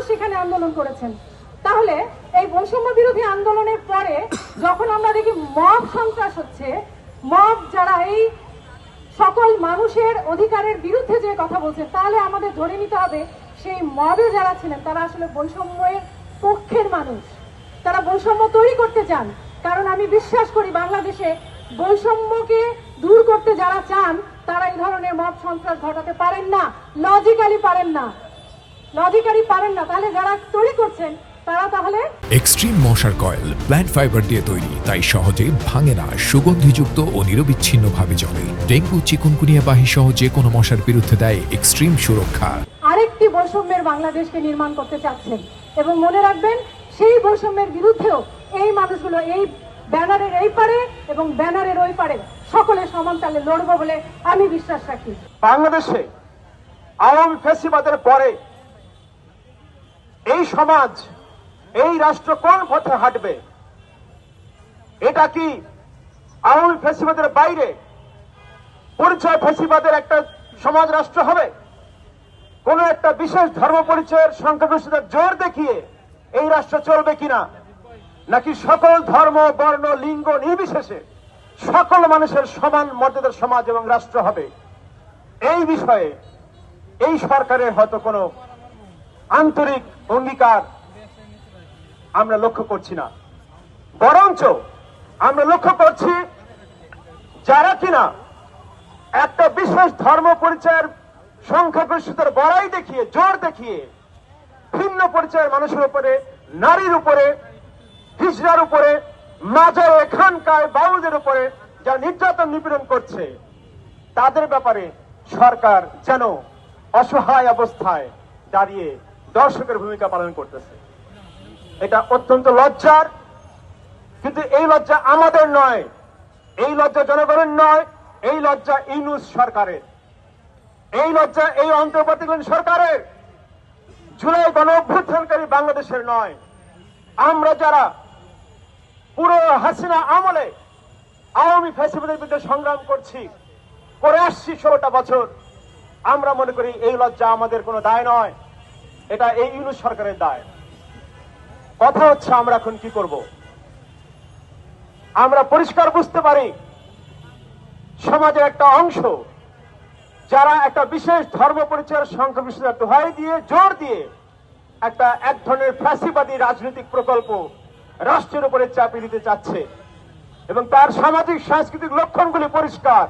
সেখানে আন্দোলন করেছেন। তাহলে এই বৈষম্য বিরোধী আন্দোলনের পরে যখন আমরা দেখি মব সন্ত্রাস হচ্ছে, মব যারা এই সকল মানুষের অধিকারের বিরুদ্ধে যে কথা বলছেন, তাহলে আমাদের ধরে নিতে হবে সেই মবে যারা ছিলেন তারা আসলে বৈষম্যের পক্ষের মানুষ, তারা বৈষম্য তৈরি করতে চান। কারণ আমি বিশ্বাস করি বাংলাদেশে বৈষম্যকে দূর করতে যারা চান তারা এই ধরনের মব সন্ত্রাস ঘটাতে পারেন না, লজিক্যালি পারেন না। তাহলে যারা তৈরি করছেন তারা তাহলে এক্সট্রিম মশার কয়েল প্ল্যান্ট ফাইবার দিয়ে তৈরি, তাই সহজে ভাঙে না, সুগন্ধিযুক্ত ও নিরবিচ্ছিন্নভাবে জ্বলে। ডেঙ্গু, চিকুনগুনিয়া বাহি সহ যে কোনো মশার বিরুদ্ধে দেয় এক্সট্রিম সুরক্ষা। আরেকটি বৈষম্যের বাংলাদেশকে নির্মাণ করতে চাচ্ছেন, এবং মনে রাখবেন সেই বৈষম্যের বিরুদ্ধেও এই মানুষগুলো এই ব্যানারের এই পারে এবং ব্যানারের ওই পারে সকলে সমান তালে লড়বো বলে আমি বিশ্বাস রাখি। বাংলাদেশে আওয়ামী ফ্যাসিবাদের পরে এই সমাজ, এই রাষ্ট্র কোন পথে হাঁটবে? এটা কি আওয়ামী ফ্যাসিবাদের বাইরে পরিচয় ফ্যাসিবাদের একটা সমাজ রাষ্ট্র হবে? কোন একটা বিশেষ ধর্ম পরিচয়ের সংখ্যাগরিষ্ঠতার জোর দেখিয়ে এই রাষ্ট্র চলবে কিনা, নাকি সকল ধর্ম, বর্ণ, লিঙ্গ নির্বিশেষে সকল মানুষের সমান মর্যাদার সমাজ এবং রাষ্ট্র হবে? এই বিষয়ে এই সরকারের হয়তো কোনো আন্তরিক অঙ্গীকার আমরা লক্ষ্য করছি না। বরঞ্চ আমরা লক্ষ্য করছি যারা কিনা একটা বিশেষ ধর্ম পরিচয়ের সংখ্যাগরিষ্ঠতার বড়াই দেখিয়ে, জোর দেখিয়ে ভিন্ন পরিচয়ের মানুষের উপরে, নারীর উপরে, হিজড়ার উপরে, মাজারে, খানকায়, বাউলদের উপরে যা নির্যাতন নিপীড়ন করছে, তাদের ব্যাপারে সরকার যেন অসহায় অবস্থায় দাঁড়িয়ে দর্শকের ভূমিকা পালন করতেছে। এটা অত্যন্ত লজ্জার। কিন্তু এই লজ্জা আমাদের নয়, এই লজ্জা জনগণের নয়, এই লজ্জা ইউনূস সরকারের, এই লজ্জা এই অন্তর্বর্তীকালীন সরকারের, জুলাই গণঅভ্যুত্থানকারী বাংলাদেশের নয়। আমরা যারা পুরো হাসিনা আমলে আওয়ামী ফ্যাসিবাদের বিরুদ্ধে সংগ্রাম করে আসছি 16টা বছর, আমরা মনে করি এই লজ্জা আমাদের কোনো দায় নয়, এটা এই ইউনূস সরকারের দায়। কথা হচ্ছে আমরা এখন কি করব? আমরা পরিষ্কার বুঝতে পারি সমাজের একটা অংশ যারা একটা বিশেষ ধর্ম পরিচয়ের সংখ্যাগরিষ্ঠতার দোহাই দিয়ে, জোর দিয়ে এক ধরনের ফ্যাসিবাদী রাজনৈতিক প্রকল্প রাষ্ট্রের উপরে চাপিয়ে দিতে চাচ্ছে, এবং তার সামাজিক সাংস্কৃতিক লক্ষণগুলি পরিষ্কার।